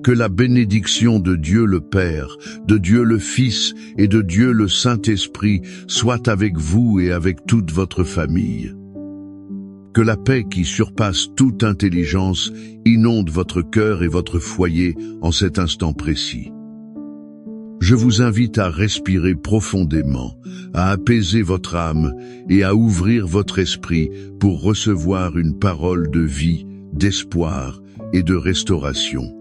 Que la bénédiction de Dieu le Père, de Dieu le Fils et de Dieu le Saint-Esprit soit avec vous et avec toute votre famille. Que la paix qui surpasse toute intelligence inonde votre cœur et votre foyer en cet instant précis. Je vous invite à respirer profondément, à apaiser votre âme et à ouvrir votre esprit pour recevoir une parole de vie, d'espoir et de restauration.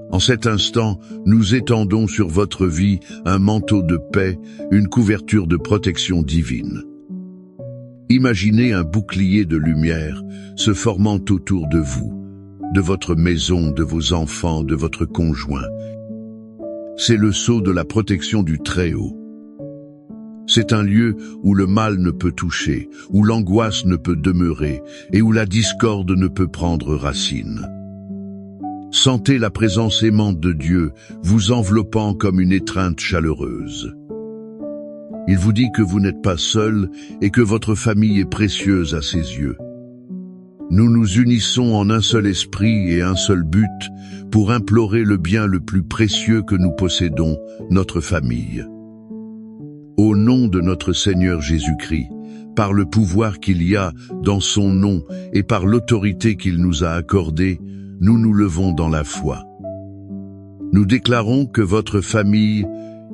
En cet instant, nous étendons sur votre vie un manteau de paix, une couverture de protection divine. Imaginez un bouclier de lumière se formant autour de vous, de votre maison, de vos enfants, de votre conjoint. C'est le sceau de la protection du Très-Haut. C'est un lieu où le mal ne peut toucher, où l'angoisse ne peut demeurer et où la discorde ne peut prendre racine. Sentez la présence aimante de Dieu vous enveloppant comme une étreinte chaleureuse. Il vous dit que vous n'êtes pas seul et que votre famille est précieuse à ses yeux. Nous nous unissons en un seul esprit et un seul but pour implorer le bien le plus précieux que nous possédons, notre famille. Au nom de notre Seigneur Jésus-Christ, par le pouvoir qu'il y a dans son nom et par l'autorité qu'il nous a accordée, nous nous levons dans la foi. Nous déclarons que votre famille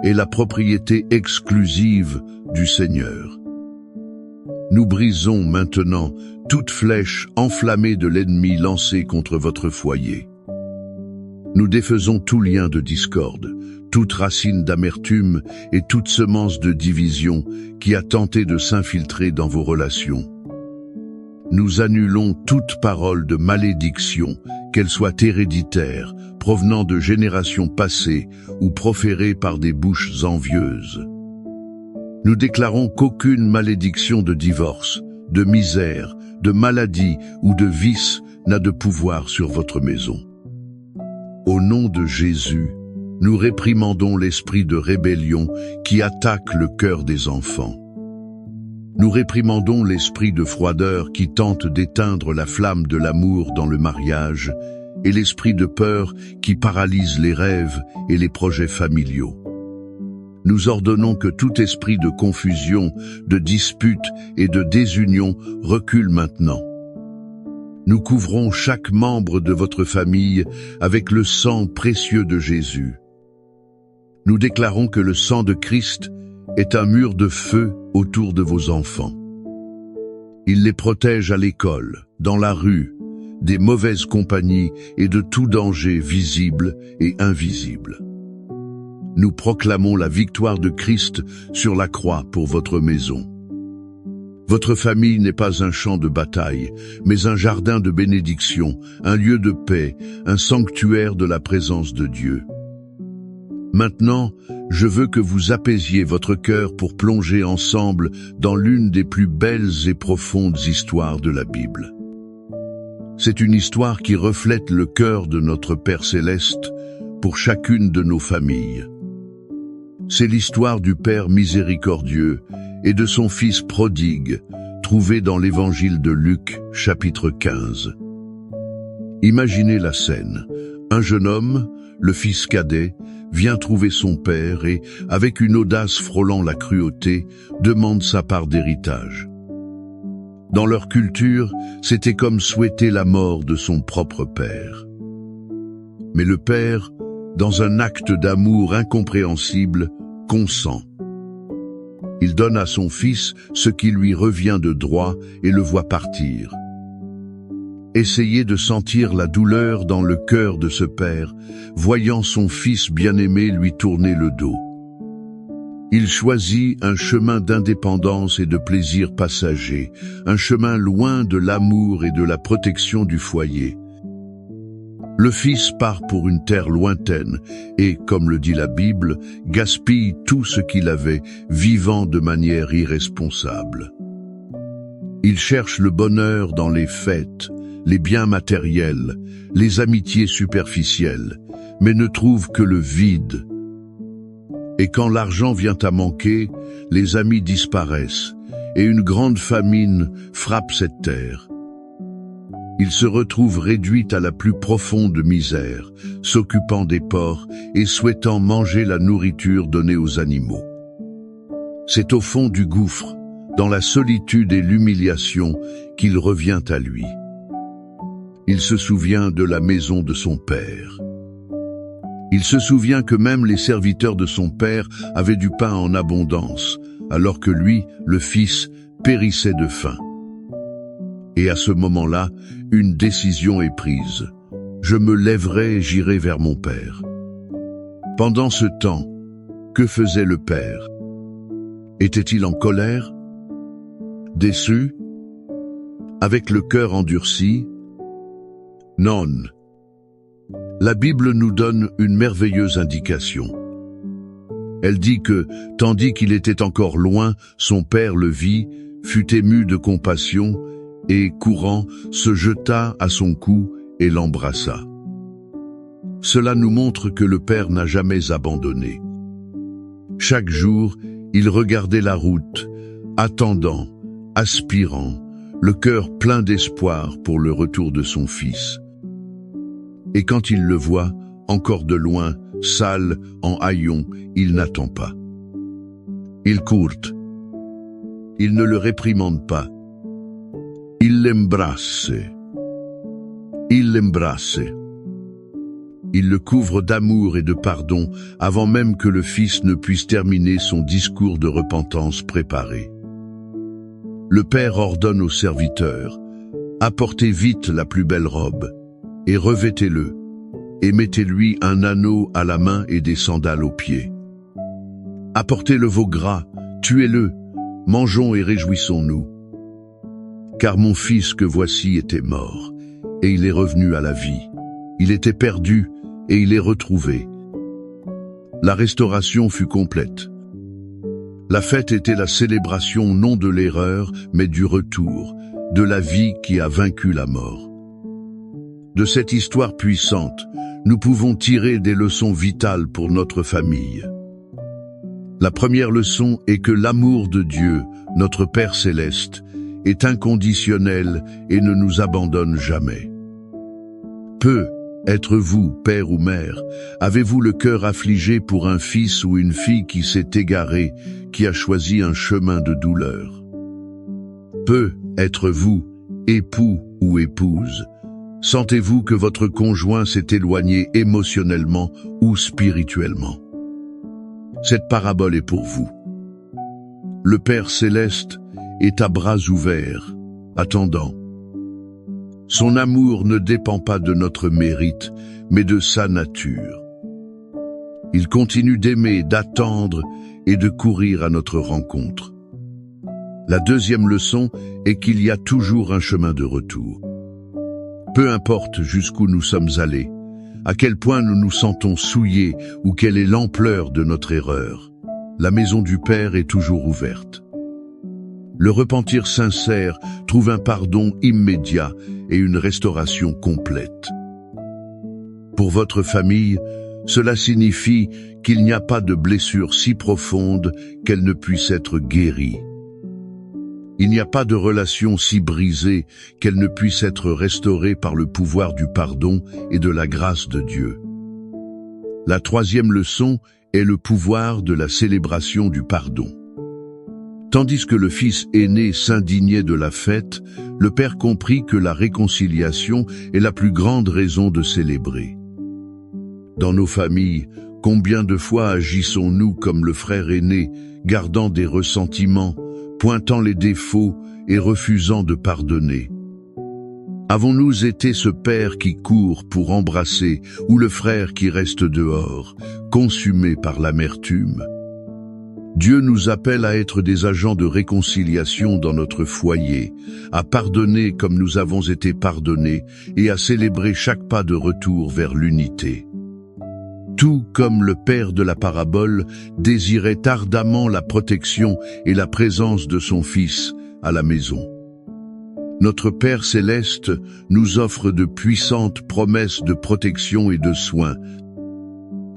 est la propriété exclusive du Seigneur. Nous brisons maintenant toute flèche enflammée de l'ennemi lancée contre votre foyer. Nous défaisons tout lien de discorde, toute racine d'amertume et toute semence de division qui a tenté de s'infiltrer dans vos relations. Nous annulons toute parole de malédiction, qu'elle soit héréditaire, provenant de générations passées ou proférée par des bouches envieuses. Nous déclarons qu'aucune malédiction de divorce, de misère, de maladie ou de vice n'a de pouvoir sur votre maison. Au nom de Jésus, nous réprimandons l'esprit de rébellion qui attaque le cœur des enfants. Nous réprimandons l'esprit de froideur qui tente d'éteindre la flamme de l'amour dans le mariage et l'esprit de peur qui paralyse les rêves et les projets familiaux. Nous ordonnons que tout esprit de confusion, de dispute et de désunion recule maintenant. Nous couvrons chaque membre de votre famille avec le sang précieux de Jésus. Nous déclarons que le sang de Christ est un mur de feu autour de vos enfants. Il les protège à l'école, dans la rue, des mauvaises compagnies et de tout danger visible et invisible. Nous proclamons la victoire de Christ sur la croix pour votre maison. Votre famille n'est pas un champ de bataille, mais un jardin de bénédiction, un lieu de paix, un sanctuaire de la présence de Dieu. Maintenant, je veux que vous apaisiez votre cœur pour plonger ensemble dans l'une des plus belles et profondes histoires de la Bible. C'est une histoire qui reflète le cœur de notre Père Céleste pour chacune de nos familles. C'est l'histoire du Père miséricordieux et de son Fils prodigue, trouvé dans l'Évangile de Luc, chapitre 15. Imaginez la scène. Un jeune homme, le fils cadet, vient trouver son père et, avec une audace frôlant la cruauté, demande sa part d'héritage. Dans leur culture, c'était comme souhaiter la mort de son propre père. Mais le père, dans un acte d'amour incompréhensible, consent. Il donne à son fils ce qui lui revient de droit et le voit partir. Essayez de sentir la douleur dans le cœur de ce père, voyant son fils bien-aimé lui tourner le dos. Il choisit un chemin d'indépendance et de plaisir passager, un chemin loin de l'amour et de la protection du foyer. Le fils part pour une terre lointaine et, comme le dit la Bible, gaspille tout ce qu'il avait, vivant de manière irresponsable. Il cherche le bonheur dans les fêtes, les biens matériels, les amitiés superficielles, mais ne trouve que le vide. Et quand l'argent vient à manquer, les amis disparaissent, et une grande famine frappe cette terre. il se retrouve réduit à la plus profonde misère, s'occupant des porcs et souhaitant manger la nourriture donnée aux animaux. C'est au fond du gouffre, dans la solitude et l'humiliation, qu'il revient à lui. Il se souvient de la maison de son père. Il se souvient que même les serviteurs de son père avaient du pain en abondance, alors que lui, le fils, périssait de faim. Et à ce moment-là, une décision est prise. Je me lèverai et j'irai vers mon père. Pendant ce temps, que faisait le père? Était-il en colère? Déçu? Avec le cœur endurci? Non. La Bible nous donne une merveilleuse indication. Elle dit que, tandis qu'il était encore loin, son père le vit, fut ému de compassion, et, courant, se jeta à son cou et l'embrassa. Cela nous montre que le père n'a jamais abandonné. Chaque jour, il regardait la route, attendant, aspirant, le cœur plein d'espoir pour le retour de son fils. Et quand il le voit, encore de loin, sale, en haillons, il n'attend pas. Il court. Il ne le réprimande pas. Il l'embrasse. Il l'embrasse. Il le couvre d'amour et de pardon avant même que le fils ne puisse terminer son discours de repentance préparé. Le père ordonne aux serviteurs, « Apportez vite la plus belle robe, et revêtez-le, et mettez-lui un anneau à la main et des sandales aux pieds. Apportez le veau gras, tuez-le, mangeons et réjouissons-nous. Car mon fils que voici était mort, et il est revenu à la vie. Il était perdu, et il est retrouvé. » La restauration fut complète. La fête était la célébration non de l'erreur, mais du retour, de la vie qui a vaincu la mort. De cette histoire puissante, nous pouvons tirer des leçons vitales pour notre famille. La première leçon est que l'amour de Dieu, notre Père céleste, est inconditionnel et ne nous abandonne jamais. Peu, êtes-vous, père ou mère, avez-vous le cœur affligé pour un fils ou une fille qui s'est égaré, qui a choisi un chemin de douleur? Peu, êtes-vous, époux ou épouse, sentez-vous que votre conjoint s'est éloigné émotionnellement ou spirituellement? Cette parabole est pour vous. Le Père céleste est à bras ouverts, attendant. Son amour ne dépend pas de notre mérite, mais de sa nature. Il continue d'aimer, d'attendre et de courir à notre rencontre. La deuxième leçon est qu'il y a toujours un chemin de retour. Peu importe jusqu'où nous sommes allés, à quel point nous nous sentons souillés ou quelle est l'ampleur de notre erreur, la maison du Père est toujours ouverte. Le repentir sincère trouve un pardon immédiat et une restauration complète. Pour votre famille, cela signifie qu'il n'y a pas de blessure si profonde qu'elle ne puisse être guérie. Il n'y a pas de relation si brisée qu'elle ne puisse être restaurée par le pouvoir du pardon et de la grâce de Dieu. La troisième leçon est le pouvoir de la célébration du pardon. Tandis que le fils aîné s'indignait de la fête, le père comprit que la réconciliation est la plus grande raison de célébrer. Dans nos familles, combien de fois agissons-nous comme le frère aîné, gardant des ressentiments, pointant les défauts et refusant de pardonner? Avons-nous été ce père qui court pour embrasser ou le frère qui reste dehors, consumé par l'amertume? Dieu nous appelle à être des agents de réconciliation dans notre foyer, à pardonner comme nous avons été pardonnés et à célébrer chaque pas de retour vers l'unité. Tout comme le père de la parabole désirait ardemment la protection et la présence de son fils à la maison. Notre Père céleste nous offre de puissantes promesses de protection et de soins.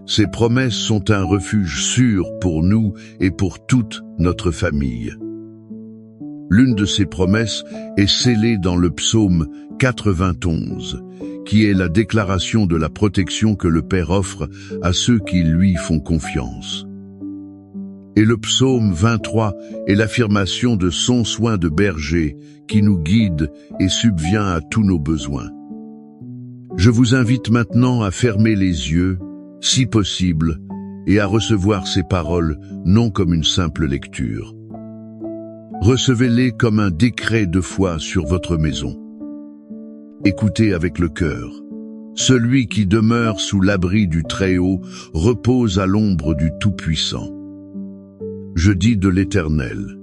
Ces promesses sont un refuge sûr pour nous et pour toute notre famille. L'une de ces promesses est scellée dans le psaume 91, qui est la déclaration de la protection que le Père offre à ceux qui lui font confiance. Et le psaume 23 est l'affirmation de son soin de berger qui nous guide et subvient à tous nos besoins. Je vous invite maintenant à fermer les yeux, si possible, et à recevoir ces paroles non comme une simple lecture. Recevez-les comme un décret de foi sur votre maison. Écoutez avec le cœur. Celui qui demeure sous l'abri du Très-Haut repose à l'ombre du Tout-Puissant. Je dis de l'Éternel,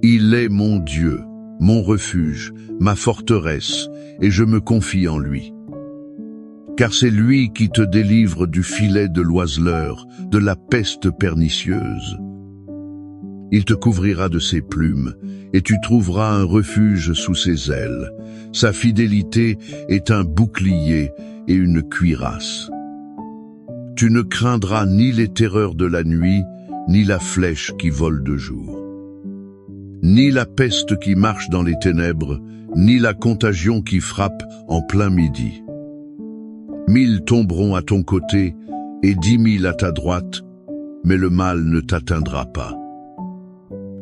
il est mon Dieu, mon refuge, ma forteresse, et je me confie en lui. Car c'est lui qui te délivre du filet de l'oiseleur, de la peste pernicieuse. Il te couvrira de ses plumes, et tu trouveras un refuge sous ses ailes. Sa fidélité est un bouclier et une cuirasse. Tu ne craindras ni les terreurs de la nuit, ni la flèche qui vole de jour, ni la peste qui marche dans les ténèbres, ni la contagion qui frappe en plein midi. 1000 tomberont à ton côté et 10 000 à ta droite, mais le mal ne t'atteindra pas.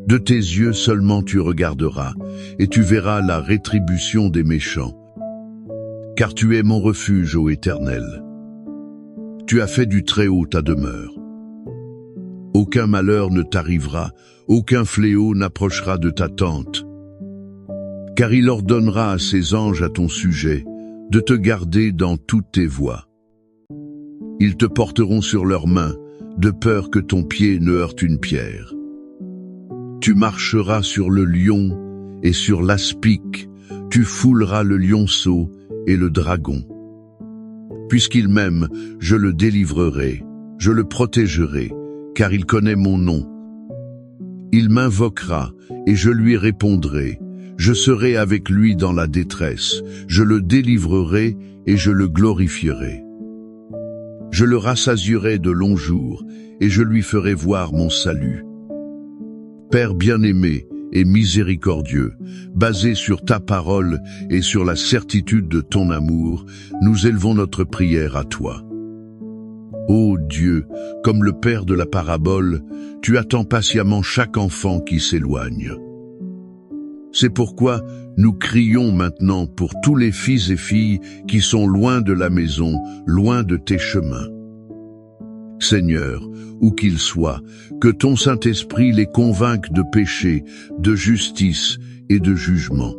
De tes yeux seulement tu regarderas, et tu verras la rétribution des méchants. Car tu es mon refuge, ô Éternel. Tu as fait du Très-Haut ta demeure. Aucun malheur ne t'arrivera, aucun fléau n'approchera de ta tente. Car il ordonnera à ses anges à ton sujet de te garder dans toutes tes voies. Ils te porteront sur leurs mains, de peur que ton pied ne heurte une pierre. Tu marcheras sur le lion et sur l'aspic, tu fouleras le lionceau et le dragon. Puisqu'il m'aime, je le délivrerai, je le protégerai, car il connaît mon nom. Il m'invoquera, et je lui répondrai. Je serai avec lui dans la détresse. Je le délivrerai, et je le glorifierai. Je le rassasierai de longs jours, et je lui ferai voir mon salut. Père bien-aimé et miséricordieux, basé sur ta parole et sur la certitude de ton amour, nous élevons notre prière à toi. Ô Dieu, comme le Père de la parabole, tu attends patiemment chaque enfant qui s'éloigne. C'est pourquoi nous crions maintenant pour tous les fils et filles qui sont loin de la maison, loin de tes chemins. Seigneur, où qu'ils soient, que ton Saint-Esprit les convainque de péché, de justice et de jugement.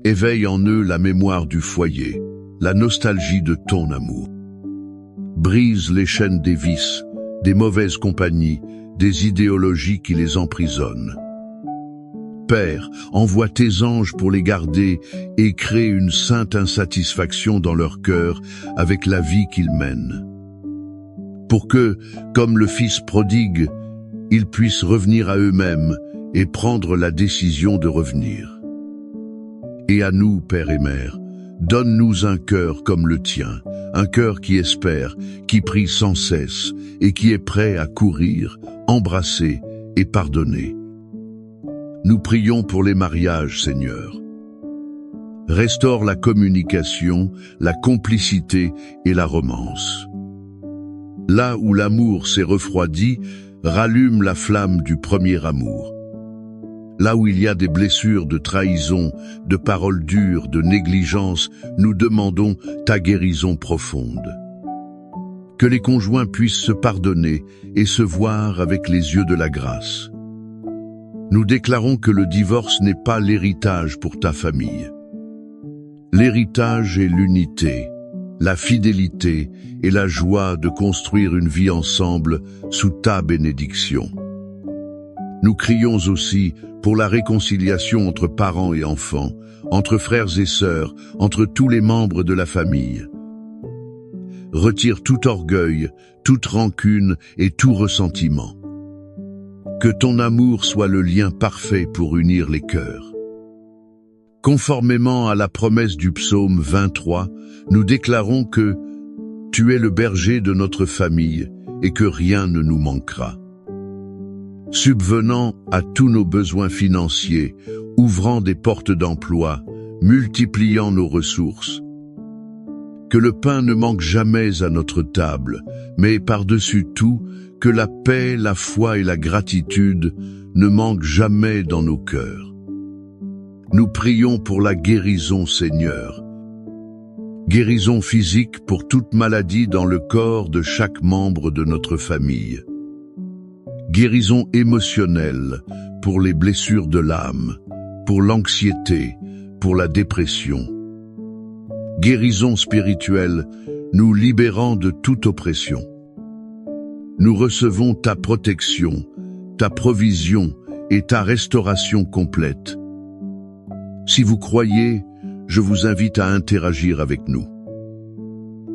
Éveille en eux la mémoire du foyer, la nostalgie de ton amour. Brise les chaînes des vices, des mauvaises compagnies, des idéologies qui les emprisonnent. Père, envoie tes anges pour les garder et crée une sainte insatisfaction dans leur cœur avec la vie qu'ils mènent. Pour que, comme le Fils prodigue, ils puissent revenir à eux-mêmes et prendre la décision de revenir. Et à nous, Père et Mère, donne-nous un cœur comme le tien, un cœur qui espère, qui prie sans cesse et qui est prêt à courir, embrasser et pardonner. Nous prions pour les mariages, Seigneur. Restaure la communication, la complicité et la romance. Là où l'amour s'est refroidi, rallume la flamme du premier amour. Là où il y a des blessures de trahison, de paroles dures, de négligence, nous demandons ta guérison profonde. Que les conjoints puissent se pardonner et se voir avec les yeux de la grâce. Nous déclarons que le divorce n'est pas l'héritage pour ta famille. L'héritage est l'unité, la fidélité et la joie de construire une vie ensemble sous ta bénédiction. Nous crions aussi pour la réconciliation entre parents et enfants, entre frères et sœurs, entre tous les membres de la famille. Retire tout orgueil, toute rancune et tout ressentiment. Que ton amour soit le lien parfait pour unir les cœurs. Conformément à la promesse du psaume 23, nous déclarons que tu es le berger de notre famille et que rien ne nous manquera. subvenant à tous nos besoins financiers, ouvrant des portes d'emploi, multipliant nos ressources. Que le pain ne manque jamais à notre table, mais par-dessus tout, que la paix, la foi et la gratitude ne manquent jamais dans nos cœurs. Nous prions pour la guérison, Seigneur. Guérison physique pour toute maladie dans le corps de chaque membre de notre famille. Guérison émotionnelle pour les blessures de l'âme, pour l'anxiété, pour la dépression. Guérison spirituelle, nous libérant de toute oppression. Nous recevons ta protection, ta provision et ta restauration complète. Si vous croyez, je vous invite à interagir avec nous.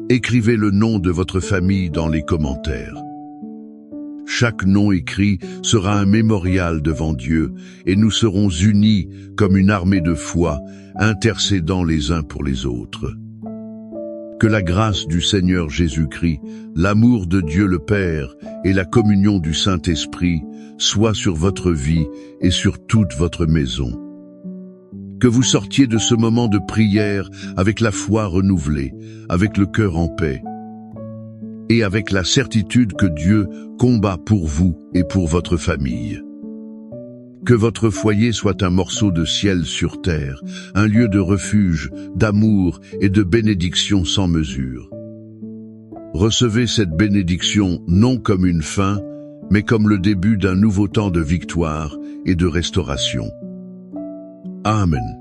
Écrivez le nom de votre famille dans les commentaires. Chaque nom écrit sera un mémorial devant Dieu et nous serons unis comme une armée de foi, intercédant les uns pour les autres. Que la grâce du Seigneur Jésus-Christ, l'amour de Dieu le Père et la communion du Saint-Esprit soient sur votre vie et sur toute votre maison. Que vous sortiez de ce moment de prière avec la foi renouvelée, avec le cœur en paix, et avec la certitude que Dieu combat pour vous et pour votre famille. Que votre foyer soit un morceau de ciel sur terre, un lieu de refuge, d'amour et de bénédiction sans mesure. Recevez cette bénédiction non comme une fin, mais comme le début d'un nouveau temps de victoire et de restauration. Amen.